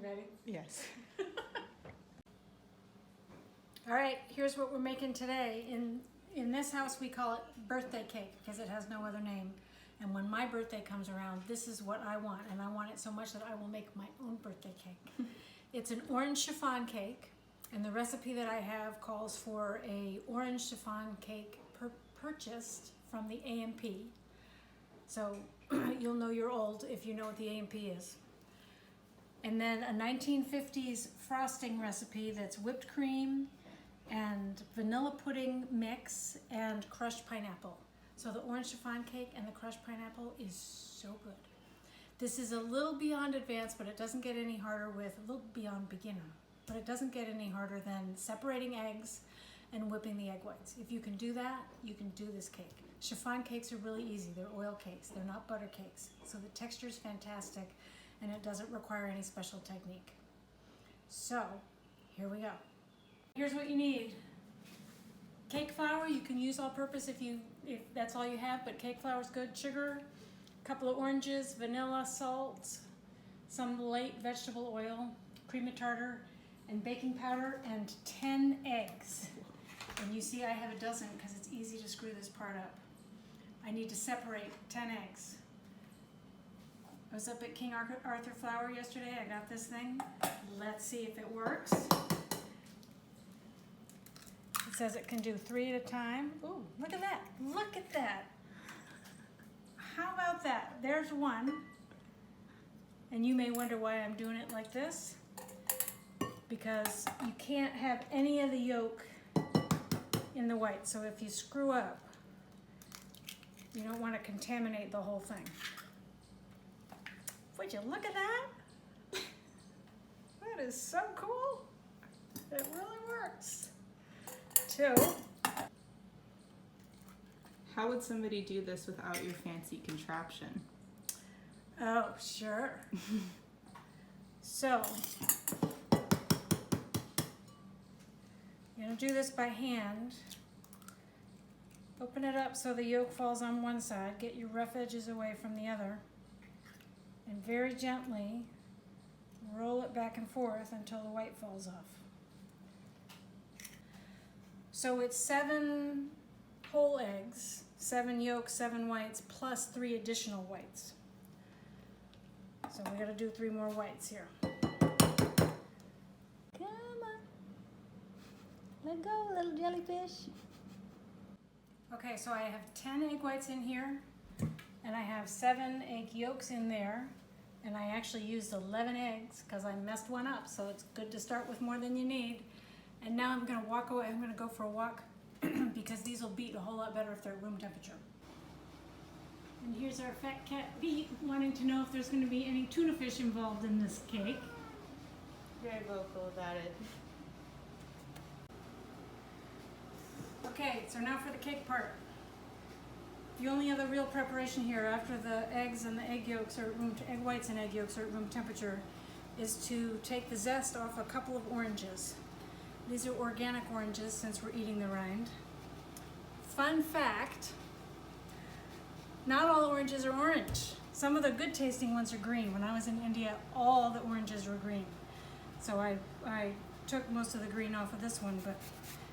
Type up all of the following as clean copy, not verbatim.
ready? Yes. All right, here's what we're making today. In this house, we call it birthday cake because it has no other name. And when my birthday comes around, this is what I want. And I want it so much that I will make my own birthday cake. It's an orange chiffon cake. And the recipe that I have calls for a orange chiffon cake purchased from the A&P. So you'll know you're old if you know what the A&P is. And then a 1950s frosting recipe that's whipped cream and vanilla pudding mix and crushed pineapple. So the orange chiffon cake and the crushed pineapple is so good. This is a little beyond advanced, but it doesn't get any harder with, a little beyond beginner, but it doesn't get any harder than separating eggs and whipping the egg whites. If you can do that, you can do this cake. Chiffon cakes are really easy. They're oil cakes. They're not butter cakes. So the texture is fantastic and it doesn't require any special technique. So here we go. Here's what you need. Cake flour, you can use all purpose if that's all you have, but cake flour is good. Sugar, a couple of oranges, vanilla, salt, some light vegetable oil, cream of tartar, and baking powder, and 10 eggs. And you see I have a dozen because it's easy to screw this part up. I need to separate 10 eggs. I was up at King Arthur Flour yesterday. I got this thing. Let's see if it works. It says it can do 3 at a time. Ooh, look at that. Look at that. How about that? There's one. And you may wonder why I'm doing it like this. Because you can't have any of the yolk in the white. So if you screw up, you don't want to contaminate the whole thing. Would you look at that? That is so cool. It really works. 2. How would somebody do this without your fancy contraption? Oh, sure. So, you're going to do this by hand. Open it up so the yolk falls on one side. Get your rough edges away from the other. And very gently roll it back and forth until the white falls off. So it's 7 whole eggs, 7 yolks, 7 whites, plus 3 additional whites. So we gotta do 3 more whites here. Come on. Let go, little jellyfish. Okay, so I have 10 egg whites in here, and I have 7 egg yolks in there, and I actually used 11 eggs because I messed one up, so it's good to start with more than you need. And now I'm gonna walk away, I'm gonna go for a walk because these will beat a whole lot better if they're room temperature. And here's our fat cat Pete wanting to know if there's gonna be any tuna fish involved in this cake. Very vocal about it. Okay, so now for the cake part. The only other real preparation here after the eggs and the egg yolks are egg whites and egg yolks are at room temperature is to take the zest off a couple of oranges. These are organic oranges since we're eating the rind. Fun fact, not all oranges are orange. Some of the good tasting ones are green. When I was in India, all the oranges were green. So I took most of the green off of this one, but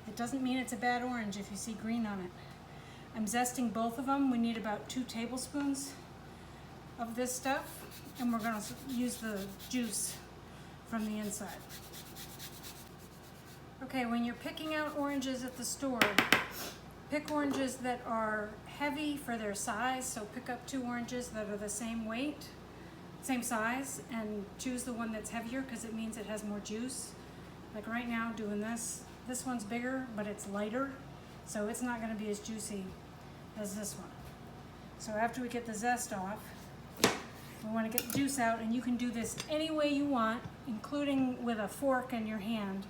it doesn't mean it's a bad orange if you see green on it. I'm zesting both of them. We need about 2 tablespoons of this stuff, and we're gonna use the juice from the inside. Okay, when you're picking out oranges at the store, pick oranges that are heavy for their size, so pick up 2 oranges that are the same weight, same size, and choose the one that's heavier because it means it has more juice. Like right now doing this one's bigger, but it's lighter, so it's not gonna be as juicy as this one. So after we get the zest off, we wanna get the juice out, and you can do this any way you want, including with a fork in your hand.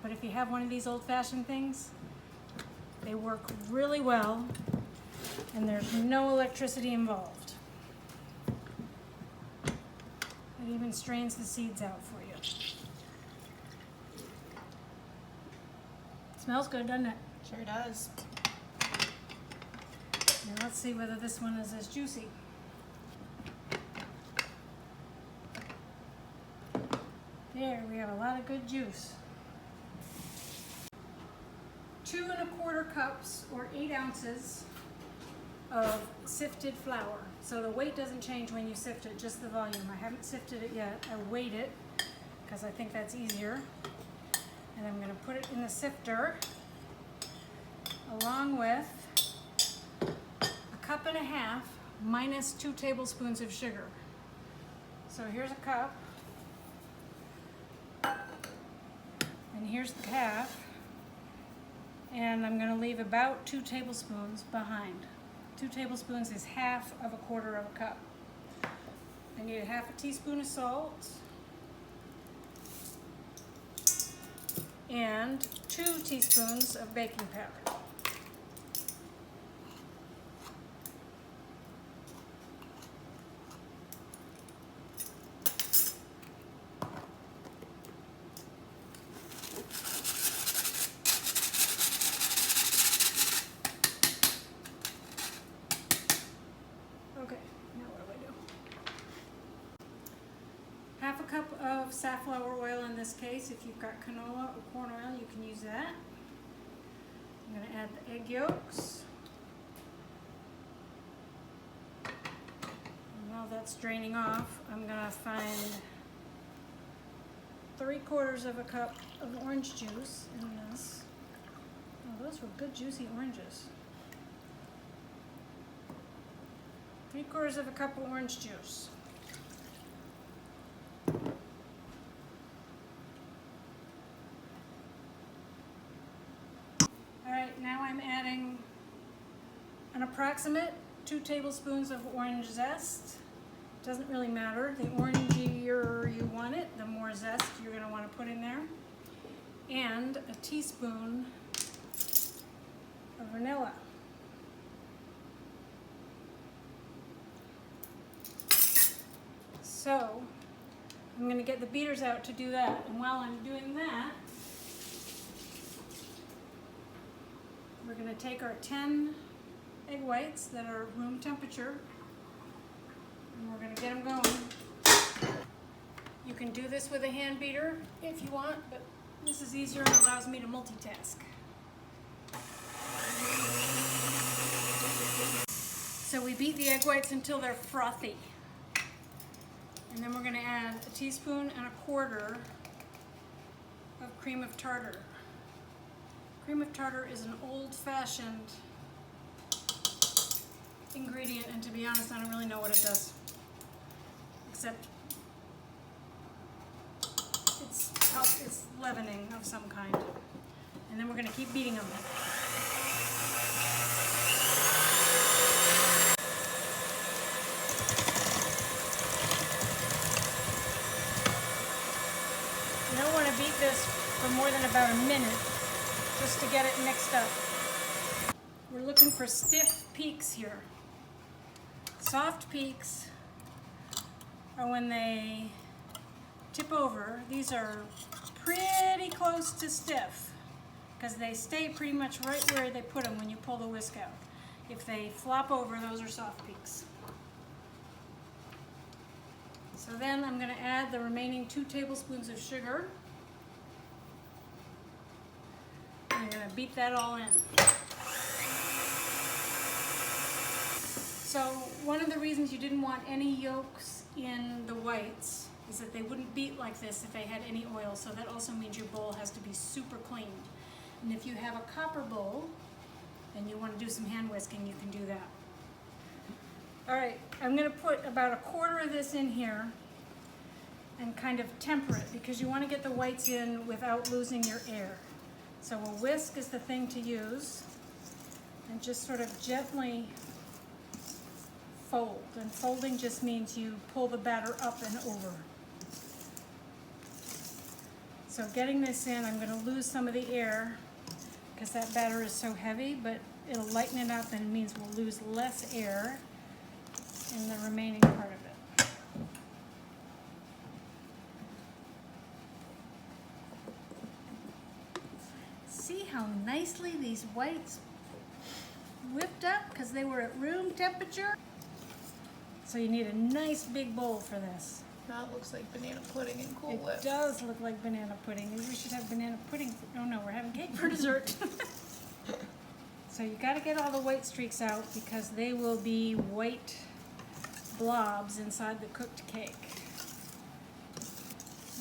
But if you have one of these old-fashioned things, they work really well, and there's no electricity involved. It even strains the seeds out for you. Smells good, doesn't it? Sure does. Now let's see whether this one is as juicy. There, we have a lot of good juice. 2 1/4 cups or 8 ounces of sifted flour. So the weight doesn't change when you sift it, just the volume. I haven't sifted it yet. I weighed it because I think that's easier. And I'm going to put it in the sifter along with 1.5 cups minus 2 tablespoons of sugar. So here's a cup, and here's the half, and I'm going to leave about 2 tablespoons behind. 2 tablespoons is 1/2 of a 1/4 of a cup. I need 1/2 teaspoon of salt and 2 teaspoons of baking powder. Okay, now what do I do? 1/2 cup of safflower oil in this case. If you've got canola or corn oil, you can use that. I'm going to add the egg yolks. And while that's draining off, I'm going to find 3/4 of a cup of orange juice in this. Oh, those were good juicy oranges. 3/4 of a cup of orange juice. Alright, now I'm adding an approximate 2 tablespoons of orange zest. Doesn't really matter. The orangier you want it, the more zest you're going to want to put in there. And a teaspoon of vanilla. So, I'm going to get the beaters out to do that. And while I'm doing that, we're going to take our 10 egg whites that are room temperature, and we're going to get them going. You can do this with a hand beater if you want, but this is easier and allows me to multitask. So we beat the egg whites until they're frothy. And then we're going to add a teaspoon and 1/4 of cream of tartar. Cream of tartar is an old-fashioned ingredient, and to be honest, I don't really know what it does, except it's leavening of some kind. And then we're going to keep beating them. You don't want to beat this for more than about a minute, just to get it mixed up. We're looking for stiff peaks here. Soft peaks are when they tip over. These are pretty close to stiff because they stay pretty much right where they put them when you pull the whisk out. If they flop over, those are soft peaks. So then I'm going to add the remaining 2 tablespoons of sugar. I'm going to beat that all in. So one of the reasons you didn't want any yolks in the whites is that they wouldn't beat like this if they had any oil. So that also means your bowl has to be super clean. And if you have a copper bowl and you want to do some hand whisking, you can do that. All right, I'm going to put about 1/4 of this in here and kind of temper it because you want to get the whites in without losing your air. So a whisk is the thing to use, and just sort of gently fold. And folding just means you pull the batter up and over. So getting this in, I'm going to lose some of the air because that batter is so heavy, but it'll lighten it up and it means we'll lose less air in the remaining part of it. See how nicely these whites whipped up because they were at room temperature? So you need a nice big bowl for this. That looks like banana pudding and Cool It Whip. does look like banana pudding. Maybe we should have banana pudding. Oh no, we're having cake for dessert. So you got to get all the white streaks out because they will be white blobs inside the cooked cake.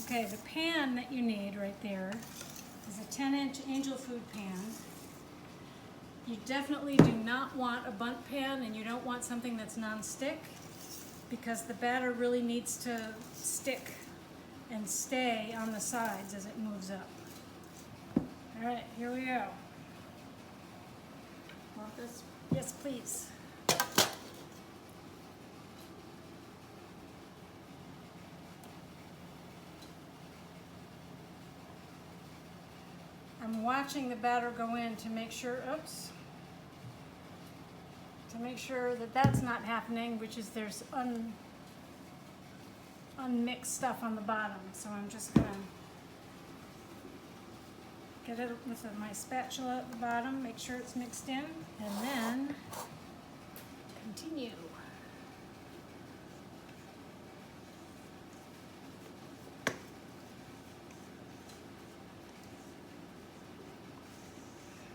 Okay, the pan that you need right there is a 10-inch angel food pan. You definitely do not want a bundt pan, and you don't want something that's non-stick because the batter really needs to stick and stay on the sides as it moves up. All right, here we go. Want this? Yes, please. I'm watching the batter go in to make sure, to make sure that that's not happening, which is there's unmixed stuff on the bottom. So I'm just gonna get it with my spatula at the bottom, make sure it's mixed in, and then continue.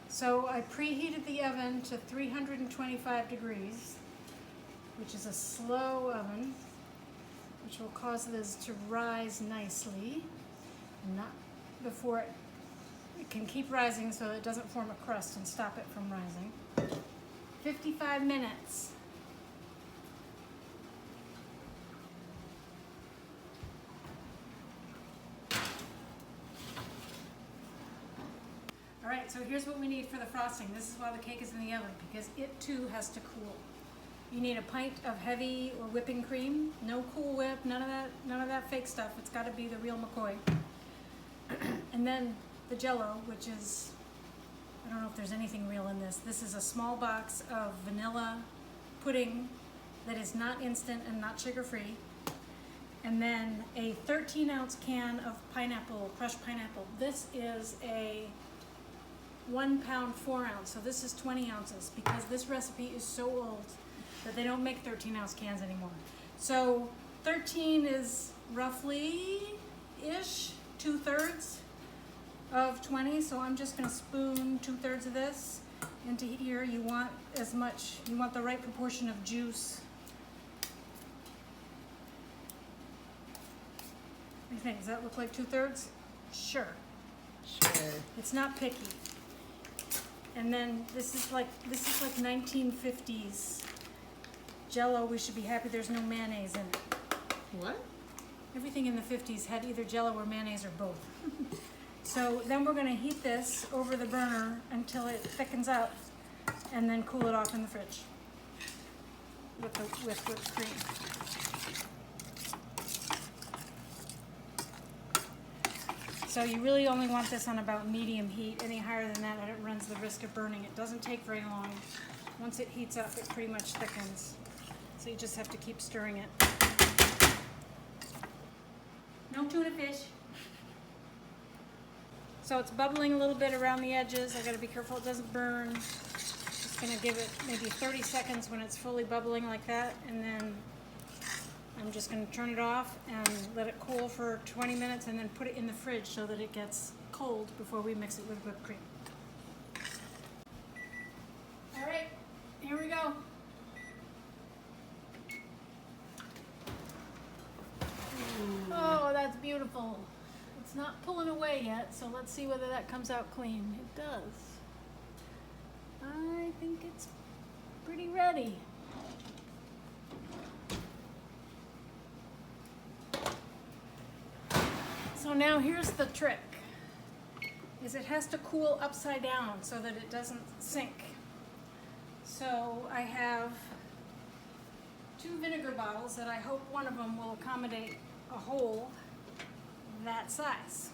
So I preheated the oven to 325 degrees, which is a slow oven, which will cause this to rise nicely, not before it can keep rising so it doesn't form a crust and stop it from rising. 55 minutes. All right, so here's what we need for the frosting. This is why the cake is in the oven, because it too has to cool. You need a pint of heavy or whipping cream. No Cool Whip, none of that fake stuff. It's got to be the real McCoy. And then the Jell-O, which is, I don't know if there's anything real in this. This is a small box of vanilla pudding that is not instant and not sugar-free. And then a 13-ounce can of pineapple, crushed pineapple. This is a 1 pound 4 ounce, so this is 20 ounces because this recipe is so old that they don't make 13-ounce cans anymore. So 13 is roughly-ish 2/3 of 20, so I'm just gonna spoon 2/3 of this into here. You want the right proportion of juice. What do you think? Does that look like 2/3? Sure. Sure. It's not picky. And then this is like 1950s Jell-O. We should be happy there's no mayonnaise in it. What? Everything in the 50s had either Jell-O or mayonnaise or both. So then we're gonna heat this over the burner until it thickens up and then cool it off in the fridge with whipped cream. So you really only want this on about medium heat. Any higher than that, it runs the risk of burning. It doesn't take very long. Once it heats up, it pretty much thickens. So you just have to keep stirring it. No tuna fish. So it's bubbling a little bit around the edges. I gotta be careful it doesn't burn. Just gonna give it maybe 30 seconds when it's fully bubbling like that, and then I'm just going to turn it off and let it cool for 20 minutes and then put it in the fridge so that it gets cold before we mix it with whipped cream. All right, here we go. Oh, that's beautiful. It's not pulling away yet, so let's see whether that comes out clean. It does. I think it's pretty ready. So now here's the trick, is it has to cool upside down so that it doesn't sink. So I have 2 vinegar bottles that I hope one of them will accommodate a hole that size.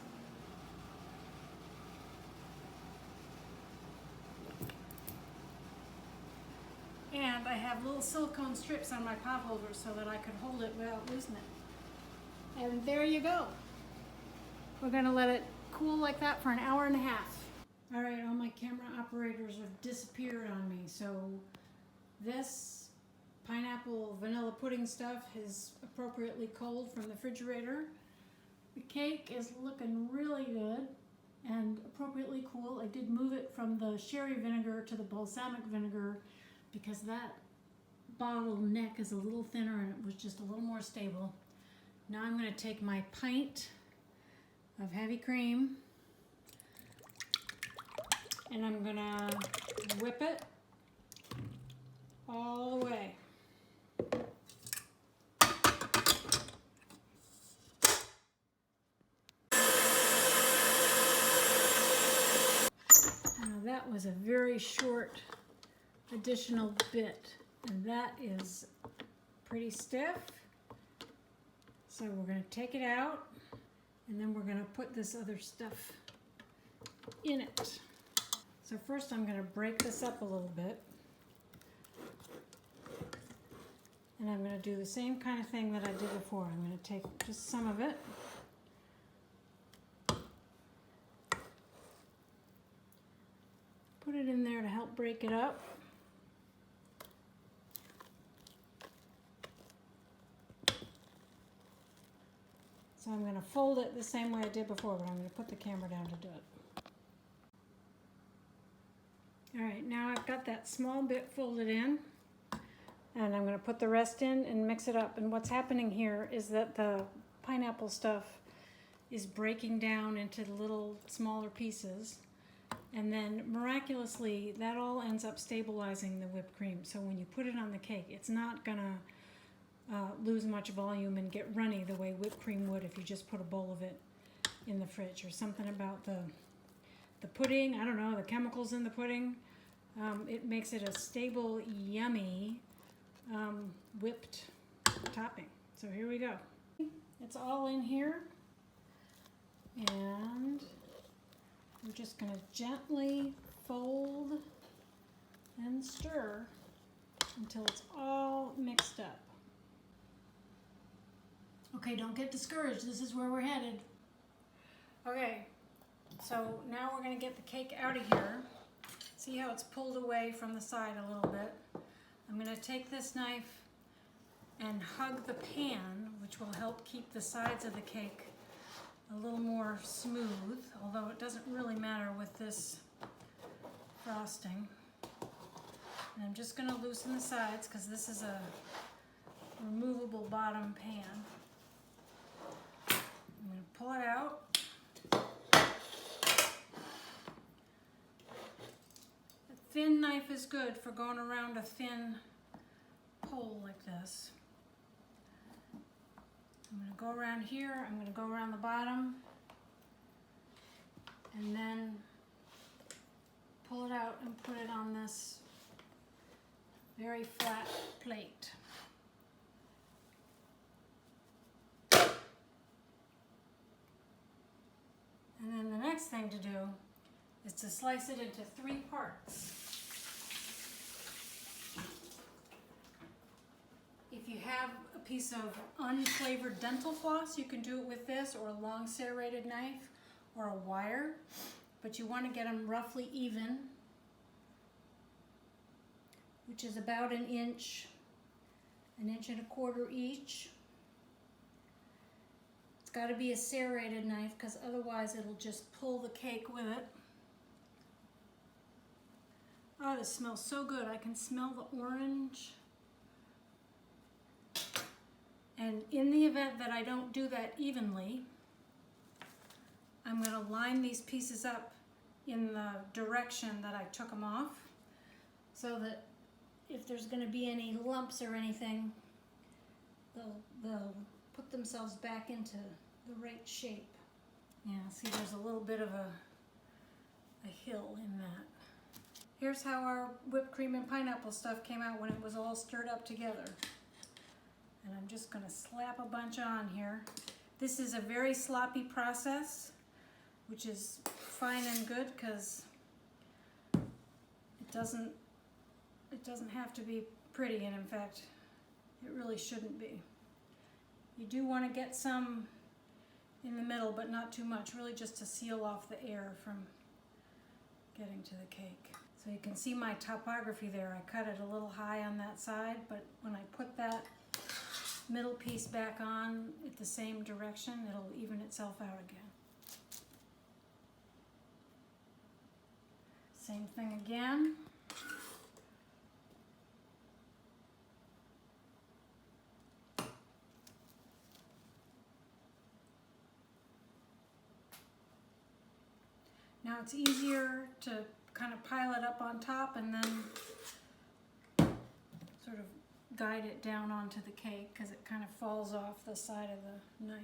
And I have little silicone strips on my pot holder so that I could hold it without losing it. And there you go. We're gonna let it cool like that for an hour and a half. All right, all my camera operators have disappeared on me. So this pineapple vanilla pudding stuff is appropriately cold from the refrigerator. The cake is looking really good and appropriately cool. I did move it from the sherry vinegar to the balsamic vinegar because that bottle neck is a little thinner and it was just a little more stable. Now I'm going to take my pint of heavy cream and I'm going to whip it all the way. Now that was a very short additional bit, and that is pretty stiff. So we're going to take it out, and then we're going to put this other stuff in it. So first I'm going to break this up a little bit. And I'm going to do the same kind of thing that I did before. I'm going to take just some of it. Put it in there to help break it up. So I'm going to fold it the same way I did before, but I'm going to put the camera down to do it. Alright, now I've got that small bit folded in, and I'm going to put the rest in and mix it up. And what's happening here is that the pineapple stuff is breaking down into little smaller pieces, and then miraculously that all ends up stabilizing the whipped cream. So when you put it on the cake, it's not going to lose much volume and get runny the way whipped cream would if you just put a bowl of it in the fridge. Or something about the pudding, I don't know, the chemicals in the pudding. It makes it a stable, yummy whipped topping. So here we go. It's all in here, and we're just going to gently fold and stir until it's all mixed up. Okay, don't get discouraged. This is where we're headed. Okay, so now we're going to get the cake out of here. See how it's pulled away from the side a little bit? I'm going to take this knife and hug the pan, which will help keep the sides of the cake a little more smooth, although it doesn't really matter with this frosting. And I'm just going to loosen the sides because this is a removable bottom pan. I'm going to pull it out. A thin knife is good for going around a thin hole like this. I'm going to go around here, I'm going to go around the bottom, and then pull it out and put it on this very flat plate. And then the next thing to do is to slice it into 3 parts. If you have a piece of unflavored dental floss, you can do it with this, or a long serrated knife, or a wire, but you want to get them roughly even, which is about an inch and a quarter each. It's got to be a serrated knife because otherwise it'll just pull the cake with it. Oh, this smells so good. I can smell the orange. And in the event that I don't do that evenly, I'm going to line these pieces up in the direction that I took them off, so that if there's going to be any lumps or anything, they'll put themselves back into the right shape. Yeah, see, there's a little bit of a hill in that. Here's how our whipped cream and pineapple stuff came out when it was all stirred up together. And I'm just going to slap a bunch on here. This is a very sloppy process, which is fine and good because it doesn't have to be pretty, and in fact, it really shouldn't be. You do want to get some in the middle, but not too much, really just to seal off the air from getting to the cake. So you can see my topography there. I cut it a little high on that side, but when I put that middle piece back on at the same direction, it'll even itself out again. Same thing again. Now it's easier to kind of pile it up on top and then sort of guide it down onto the cake because it kind of falls off the side of the knife.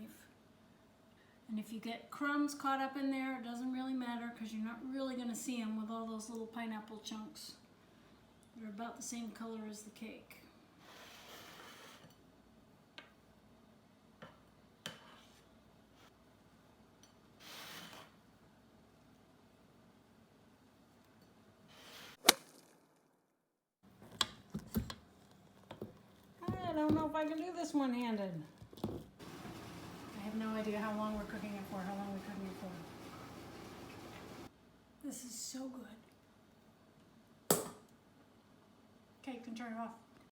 And if you get crumbs caught up in there, it doesn't really matter because you're not really going to see them with all those little pineapple chunks. They're about the same color as the cake. I don't know if I can do this one-handed. I have no idea how long we're cooking it for, how long we're cooking it for. This is so good. Okay, you can turn it off.